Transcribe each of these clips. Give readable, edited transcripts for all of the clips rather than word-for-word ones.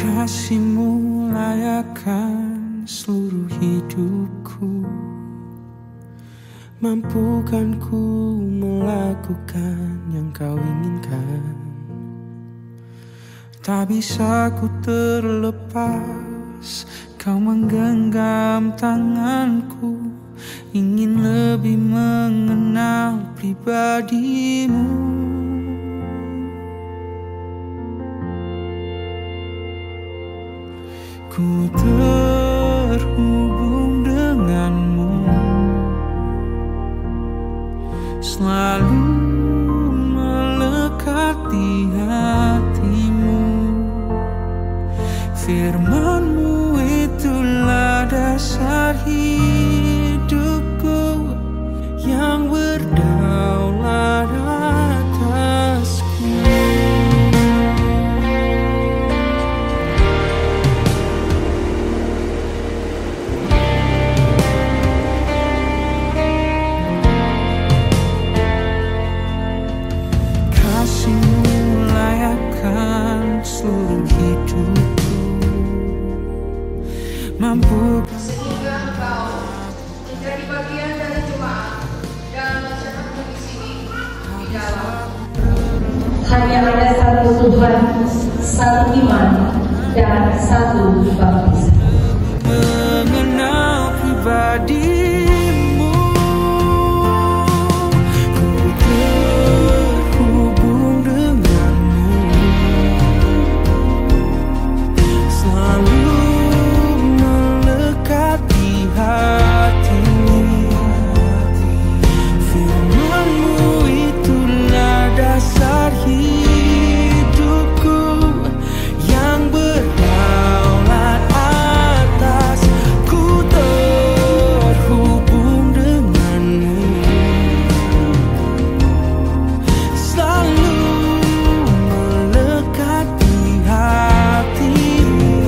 Kasihmu layakkan seluruh hidupku. Mampukan ku melakukan yang kau inginkan. Tak bisa ku terlepas, kau menggenggam tanganku. Ingin lebih mengenal pribadimu. Ku terhubung denganmu, selalu melekat di hatimu. Firman-Mu itulah dasar hidupku, yang berdaulat atasku. Kasih-Mu layakkan seluruh hidupku. Mampu sehingga engkau menjadi bagian dari jemaat dan masyarakat di sini di dalam. Hanya ada satu Tuhan, satu iman, dan satu baptis. mengenal pribadimu. Ku terhubung denganmu, selalu melekat di hatimu. Firman-Mu itulah dasar hidupku, yang berdaulat atas. Ku terhubung denganmu, selalu melekat di hatimu.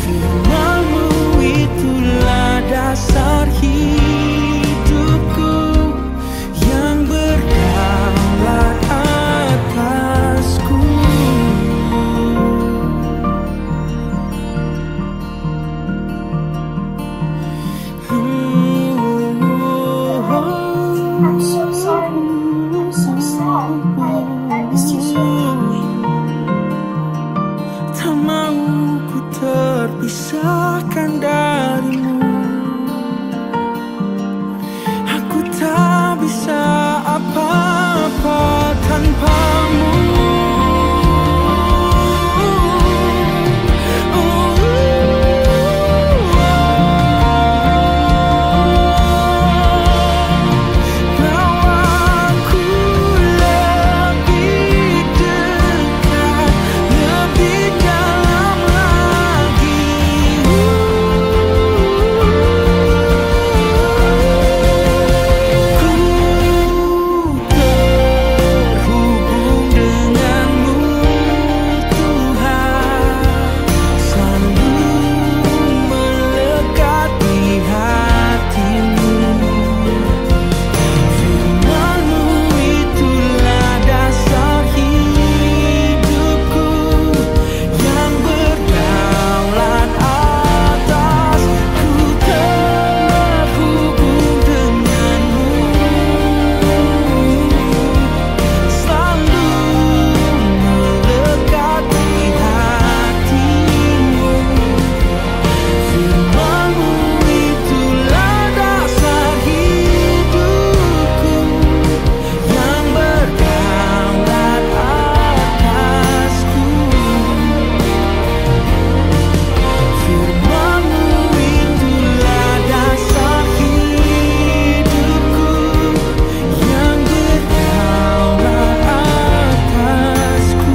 Firman-Mu itulah dasar hidupku, yang berdaulat atasku. I'm so sorry. I'm so sad. I miss you so much. Tak mau ku terpisahkan darimu. Aku tak bisa apa-apa tanpamu. Bawaku lebih dekat, lebih dalam lagi. Ku terhubung denganmu, Tuhan, selalu melekat di hatimu. Firman-Mu itulah dasar hidupku, yang berdaulat atas. Ku terhubung denganmu, selalu melekat di hatimu. Firman-Mu itulah dasar hidupku, yang berdaulat atasku. Firman-Mu itulah dasar hidupku, yang berdaulat atasku.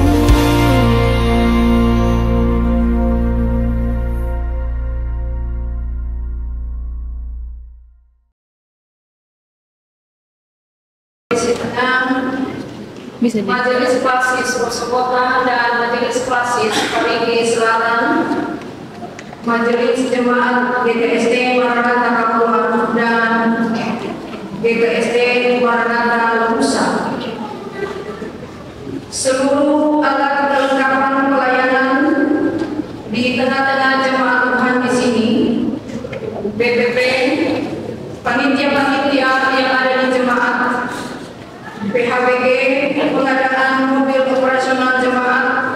Majelis Klasis Persekutuan dan Majelis Klasis Parigi Selatan, Majelis Jemaat GKSD Maranatha Kapuan dan GKSD Maranatha Lemusa. Seluruh alat kelengkapan pelayanan PHBG, pengadaan mobil operasional jemaat,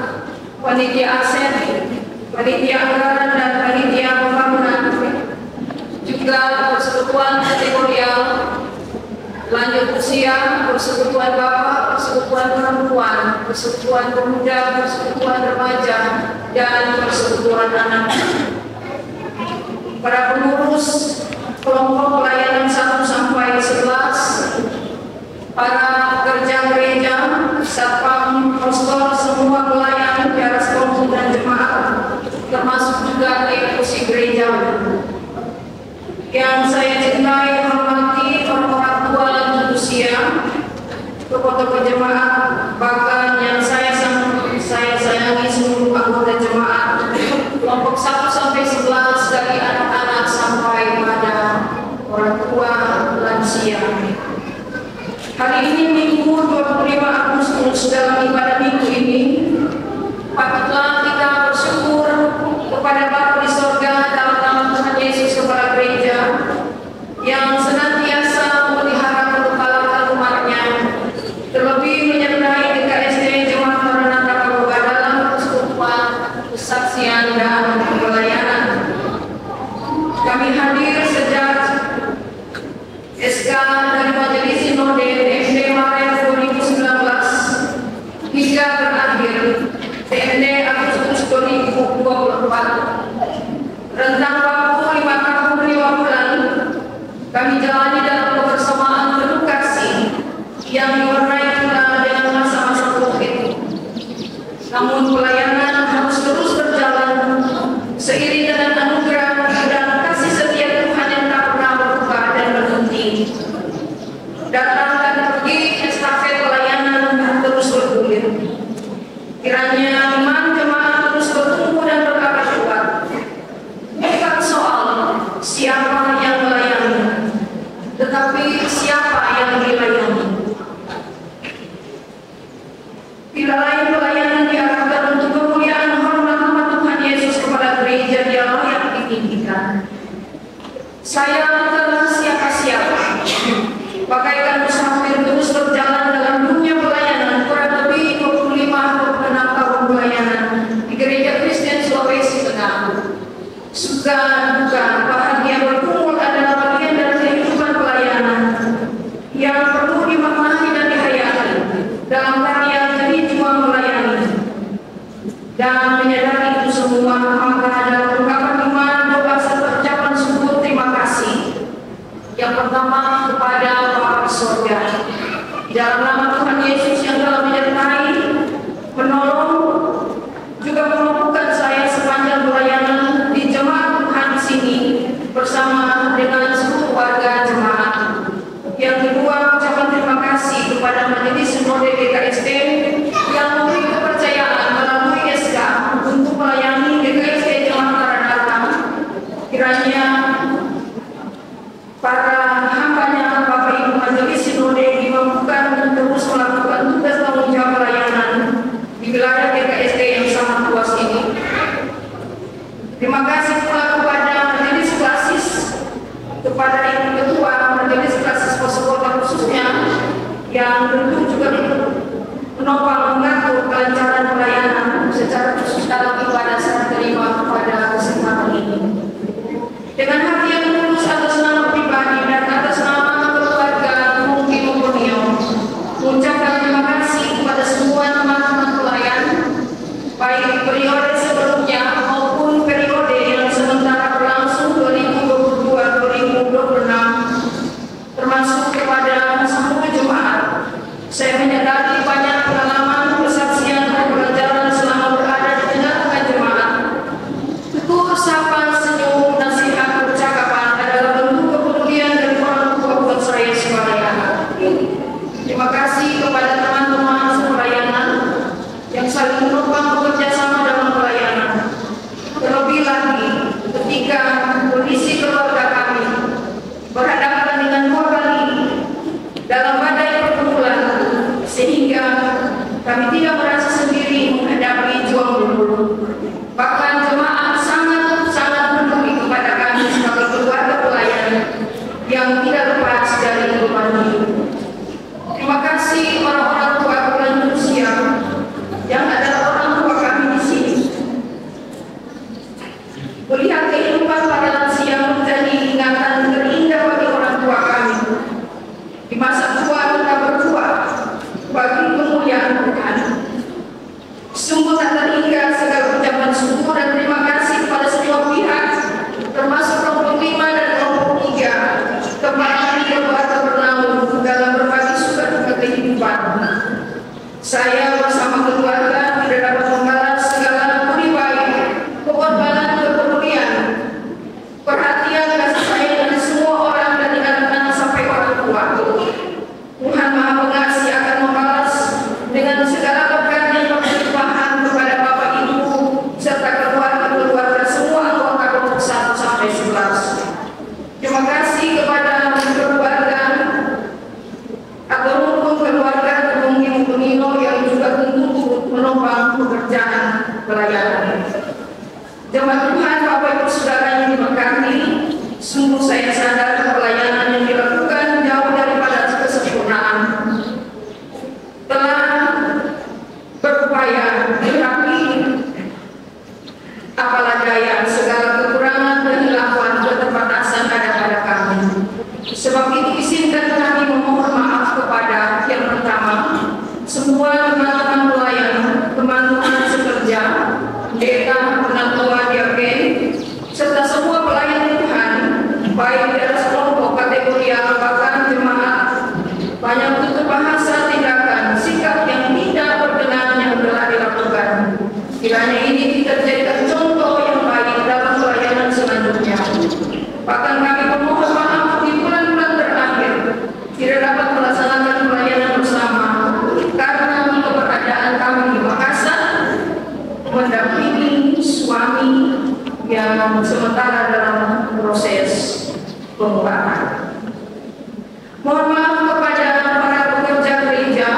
panitia aset, panitia anggaran dan panitia pembangunan, juga persekutuan kategorial, lanjut usia, persekutuan bapak, persekutuan perempuan, persekutuan pemuda, persekutuan remaja, dan persekutuan anak. Para pengurus kelompok pelayanan 1 sampai 11, para kerja gereja, satpam, pastor, semua pelayan, jaras kelompok dan jemaat, termasuk juga eksekusi gereja. Yang saya cintai, hormati, orang tua lanjut usia, tokoh-tokoh jemaat, bahkan yang saya sayangi seluruh anggota jemaat, kelompok 1 sampai 11 dari anak-anak sampai pada orang tua lansia. Hari ini Minggu 25 Agustus, dalam ibadah minggu ini, patutlah kita bersyukur kepada Bapa di sorga dalam nama Tuhan Yesus Kepala Gereja yang senantiasa memelihara kekekalan umatnya, terlebih menyertai GKSD Jemaat Maranatha Kabuga dalam persekutuan, kesaksian dan pelayanan. Kami hadir sejak SK dari Majelis Sinode TMD Maret 2019 hingga berakhir TMD Agustus 2024. Rentang waktu 5 tahun 5 bulan kami jalani dalam kebersamaan penuh kasih yang diwarnai pula dengan masa-masa COVID. Namun pelayanan harus terus berjalan seiring dengan anugerah dan kasih setia Tuhan yang tak pernah berubah dan berhenti. Datang dan pergi, estafet pelayanan terus bergulir. Kiranya iman jemaat terus bertumbuh dan berkembang kuat. Bukan soal siapa yang melayani, tetapi siapa yang dilayani. Bila lain pelayanan diarahkan untuk kemuliaan hormat nama Tuhan Yesus kepada gereja, dialah yang ditinggikan. Saya bukanlah siapa-siapa, bagaikan musafir terus berjalan dalam dunia pelayanan kurang lebih 25-26 tahun pelayanan di Gereja Kristen Sulawesi Tengah. Suka duka bahagia berkumpul adalah bagian dari kehidupan pelayanan yang perlu dimaknai dan dihayati dalam karya jadi juang melayani. Dan menyadari itu semua, maka dalam ungkapan iman, doa serta ucapan syukur terima kasih. Yang pertama kepada Bapa di sorga, di dalam nama Tuhan Yesus yang telah menyertai, menolong, juga memampukan saya sepanjang pelayanan di jemaat Tuhan di sini bersama dengan seluruh warga jemaat. Yang kedua, ucapan terima kasih kepada Majelis Sinode GKSD yang memberi kepercayaan melalui SK untuk melayani GKSD Jemaat Maranatha. Kiranya para hambanya Bapak Ibu Majelis Sinode dimampukan untuk terus melakukan tugas tanggung jawab pelayanan di wilayah GKSD yang sangat luas ini. Terima kasih pula kepada Majelis Klasis, kepada Ibu Ketua Majelis Klasis Poskota khususnya yang tentu juga menopang mengatur kelancaran pelayanan secara khusus dalam ibadah serah terima pada kesempatan ini. Dengan hati yang tulus atas nama pribadi dan atas nama keluarga Mungki Mumpurnio, mengucapkan terima kasih kepada semua teman-teman pelayan, baik periode sebelumnya maupun periode yang sementara berlangsung 2022-2026, termasuk kepada seluruh jemaat. Saya menyadari banyak pengalaman, kesaksian, dan pelajaran selama berada di tengah-tengah jemaat. Tutur sapa, senyum, nasihat, percakapan adalah bentuk kepedulian dari orang tua buat saya sebagai Terima kasih kepada teman-teman sepelayanan yang saling menopang bekerja sama dalam pelayanan. Terlebih lagi ketika kondisi keluarga kami berhadapan dengan 2 kali dalam badai perkumpulan, sehingga kami tidak merasa sendiri menghadapi juang dulu. Bahkan jemaat sangat peduli kepada kami sebagai keluarga pelayan yang tidak lepas dari beban hidup. Terima kasih orang bersyukur dan terima kasih kepada semua pihak, termasuk kelompok 5 dan kelompok 3, kepada keluarga bernaung dalam berbagi suka duka kehidupan. Saya bersama keluarga tidak dapat membalas segala budi baik, pengorbanan, kepedulian, perhatian, kasih sayang dari semua orang, dari anak-anak sampai orang tua. Tuhan Maha Pengasih akan membalas dengan segala berkat yang berlimpahan kepada Bapak Ibu serta keluarga-keluarga semua anggota kelompok 1 sampai 11. Terima kasih kepada keluarga atau rukun keluarga Gedung Ibu Nino yang juga untuk menopang pekerjaan pelayanan. Jemaat Tuhan, Bapak Ibu Saudara yang diberkati, sungguh saya sadar pelayanan yang dilakukan jauh daripada kesempurnaan. Telah berupaya tetapi apalah daya, segala kekurangan, kehilapan, keterbatasan ada pada kami. Sebab itu izinkan kami memohon maaf kepada yang pertama, semua teman-teman pelayan, teman-teman sekerja, pendeta, penatua, diaken, serta semua pelayan Tuhan, baik di atas kelompok, kategori, bahkan jemaat, banyak tutur bahasa, tindakan, sikap yang tidak berkenan yang telah dilakukan. Kiranya ini kita jadikan contoh yang baik dalam pelayanan selanjutnya. Bahkan kami memohon maaf di bulan-bulan terakhir tidak dapat melaksanakan pelayanan bersama karena keberadaan kami di Makassar mendampingi suami yang sementara dalam proses pengobatan. Mohon maaf kepada para pekerja gereja,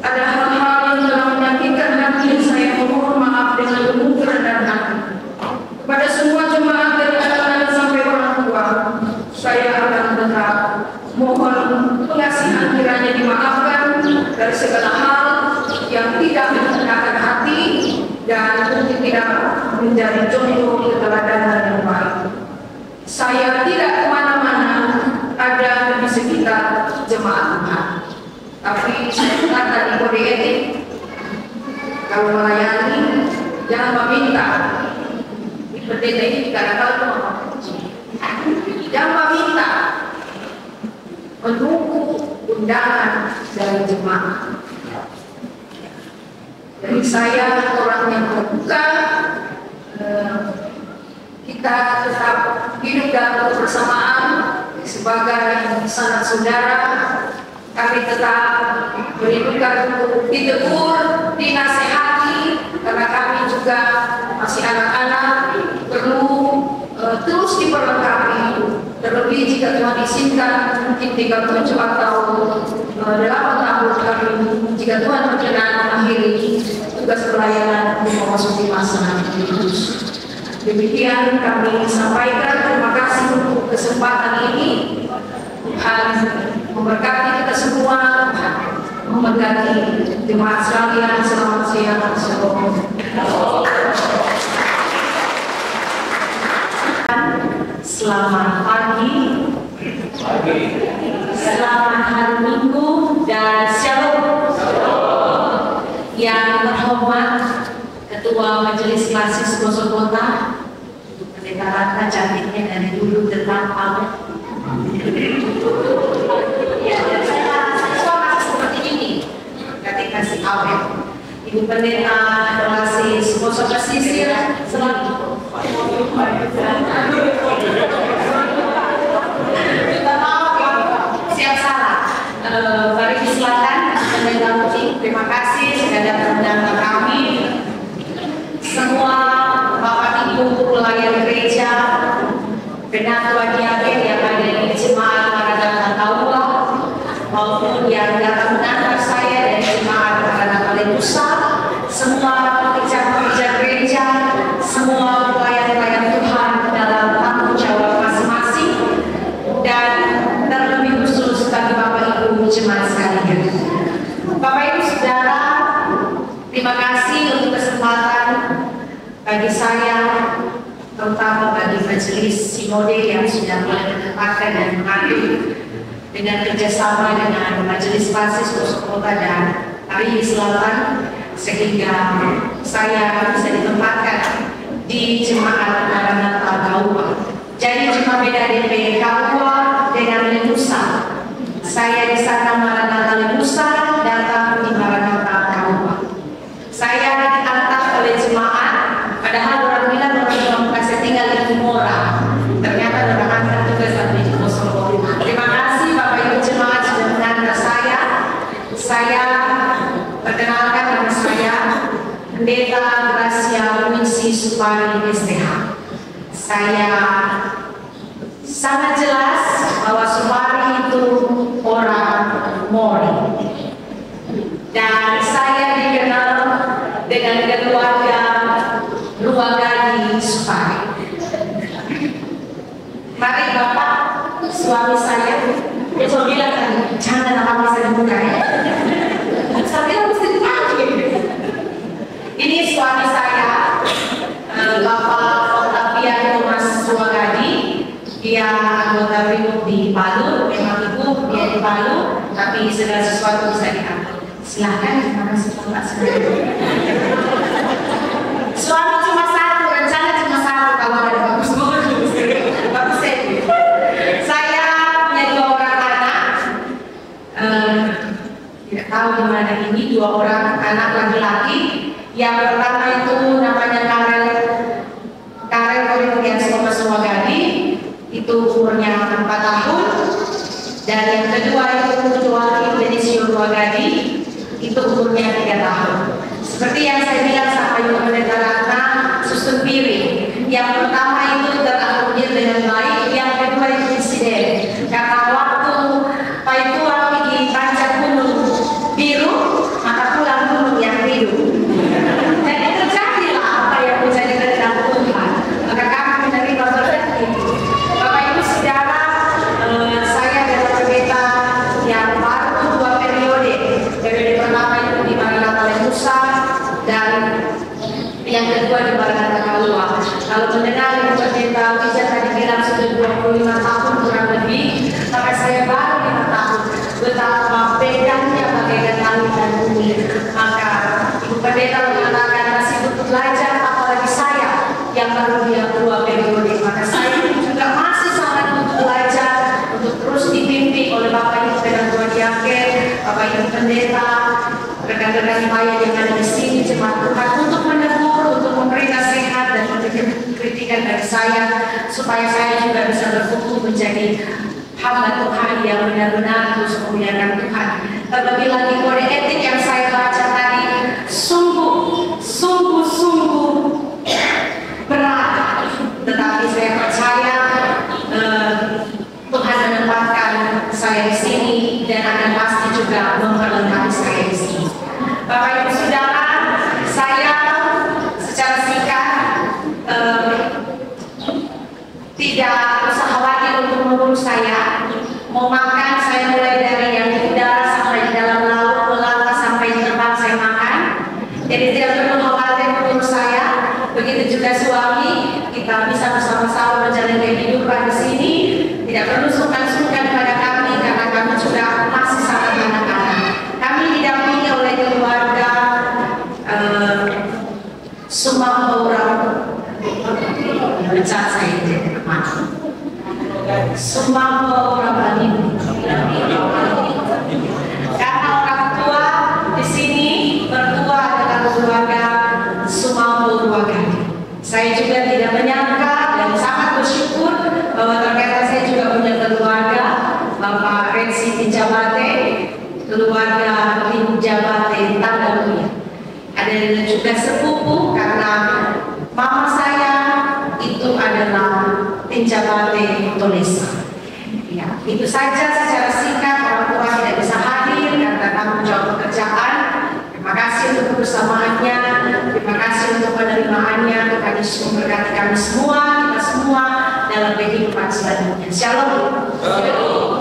ada hal-hal yang telah menyakitkan hati, saya memohon maaf dengan penuh kerendahan hati. Kepada semua jemaat dari anak-anak sampai orang tua, saya akan tetap mohon pengasihan kiranya dimaafkan dari segala hal yang tidak menyenangkan hati dan mungkin tidak menjadi contoh keteladanan yang baik. Saya tidak kemana-mana, ada di sekitar jemaat Tuhan. Tapi saya kata di kode etik, kalau melayani jangan meminta. Di pendeta ini kadang-kadang jangan meminta, menunggu undangan dari jemaat. Jadi saya orang yang terbuka, kita tetap hidup dalam kebersamaan sebagai sanak saudara. Kami tetap merindukan untuk ditegur, dinasehati, karena kami juga masih anak-anak, perlu terus diperlengkapi. Terlebih jika Tuhan izinkan mungkin 37 atau 8 tahun kami, jika Tuhan berkenan mengakhiri tugas pelayanan memasuki masa kudus. Demikian kami sampaikan. Terima kasih untuk kesempatan ini. Tuhan memberkati kita semua, memberkati jemaat sekalian. Selamat siang. Shalom. Selamat pagi, selamat hari Minggu, dan shalom. Yang terhormat Ketua Majelis Klasis Poso Kota, Pendeta Ratna cantiknya dari dulu tetap awet. Ya, dan saya suka seperti ini, ketika si awet. Ibu Pendeta Klasis Poso Pesisir selalu. Siap salah. Mari silakan Pendeta Putih. Terima kasih sudah datang mendampingi kami. Semua Bapak Ibu pelayan gereja, penatua diaken yang ada di jemaat Maranatha Taula, maupun yang datang menantar saya dari jemaat Maranatha Letusa, semua pekerja-pekerja gereja, semua pelayan-pelayan Tuhan dalam tanggung jawab masing-masing, dan terlebih khusus bagi Bapak Ibu jemaat sekalian. Bapak Ibu Saudara, terima kasih untuk kesempatan bagi saya, terutama bagi Majelis Sinode yang sudah mulai menetapkan dan mengatur dengan kerjasama dengan Majelis Klasis Poso Kota dan Arihi Selatan, sehingga saya bisa ditempatkan di jemaat Maranatha Kaua. Jadi cuma beda DP Kaua dengan Lenusa. Saya di sana Maranatha Lenusa, datang di Maranatha Kaua. Saya diantar oleh jemaat, padahal orang bilang orang cuma kasih tinggal di Timora. Ternyata orang antar juga sampai di Kosovo. Terima kasih Bapak Ibu jemaat sudah mengantar saya. Saya perkenalkan nama saya Pendeta Gracia Winsi Supari STH. Saya sangat jelas bahwa Supari itu orang Mori. Dan saya dikenal dengan keluarga Ruagadi Supari. Mari Bapak, suami saya, dia cuma bilang tadi, jangan apa bisa dibuka ya. Saya bilang mesti dipanggil. Ini suami saya, Bapak Octavian Thomas Ruagadi. Dia anggota Brimob di Palu, memang ibu dia di Palu, tapi segala sesuatu bisa diatur. Silahkan, terima kasih Bapak. Suami cuma satu, rencana cuma satu, kalau ada bagus bagus saya punya 2 orang anak, tidak tahu di mana ini 2 orang anak laki-laki. Yang pertama itu namanya Karel Korintians Thomas Ruagadi, itu umurnya 4 tahun, dan yang kedua itu Joaquim Benicio Ruagadi, itu umurnya 3 tahun. Seperti yang saya bilang sama Ibu Pendeta Ratna, susun piring. Yang pertama itu terakomodir dengan baik, yang kedua itu insiden. Karena waktu Pak Tua pergi panjat gunung biru, maka pulang gunung yang biru. Jadi terjadilah apa yang menjadi kehendak Tuhan. Maka kami menerima berkat itu. Bapak Ibu Saudara, saya adalah pendeta yang baru 2 periode. Periode pertama itu di Maranatha Lenusa dan yang kedua di Maranatha Kaua. Kalau mendengar Ibu Pendeta Wijaya tadi bilang sudah 25 tahun kurang lebih, maka saya baru 5 tahun. Betapa bedanya bagaikan langit dan bumi. Maka Ibu Pendeta mengatakan masih butuh belajar, apalagi saya yang baru dia 2 periode. Maka saya juga masih sangat butuh belajar untuk terus dibimbing oleh Bapak Ibu dan Tuan Diaken, Bapak Ibu Pendeta, rekan-rekan saya yang ada di sini, jemaat Tuhan, untuk menegur, untuk memberi nasihat dan memberikan kritikan dari saya, supaya saya juga bisa bertumbuh menjadi hamba Tuhan yang benar-benar terus memuliakan Tuhan. Terlebih lagi kode etik yang saya baca tadi, sungguh berat, tetapi saya percaya Tuhan menempatkan saya di sini dan akan pasti juga memperlengkapi saya di sini. Bapak Ibu Saudara, saya secara singkat tidak usah khawatir untuk mengurus saya. Mau makan, saya mulai dari yang di udara sampai di dalam laut, melata sampai di tempat saya makan. Jadi tidak perlu khawatir mengurus saya. Begitu juga suami, kita bisa bersama-sama menjalani kehidupan di sini. Tidak perlu sungkan-sungkan pada kami karena kami juga masih sangat anak-anak. Kami didampingi oleh keluarga Sumambaura. Mencat saya itu Sumambaura Bani. Karena orang tua di sini bertua dengan keluarga Sumambaura. Saya juga tidak menyangka dan sangat bersyukur bahwa ternyata saya juga punya keluarga, Bapak Rensi Tinjabate, keluarga Tinjabate Tanggamuya. Ada juga sepupu karena mama saya itu adalah Tinjabate Tolesa. Ya, itu saja secara singkat. Orang tua tidak bisa hadir karena tanggung jawab pekerjaan. Terima kasih untuk kebersamaannya. Terima kasih untuk penerimaannya. Tuhan Yesus memberkati kami semua, kita semua dalam kehidupan selanjutnya. Shalom.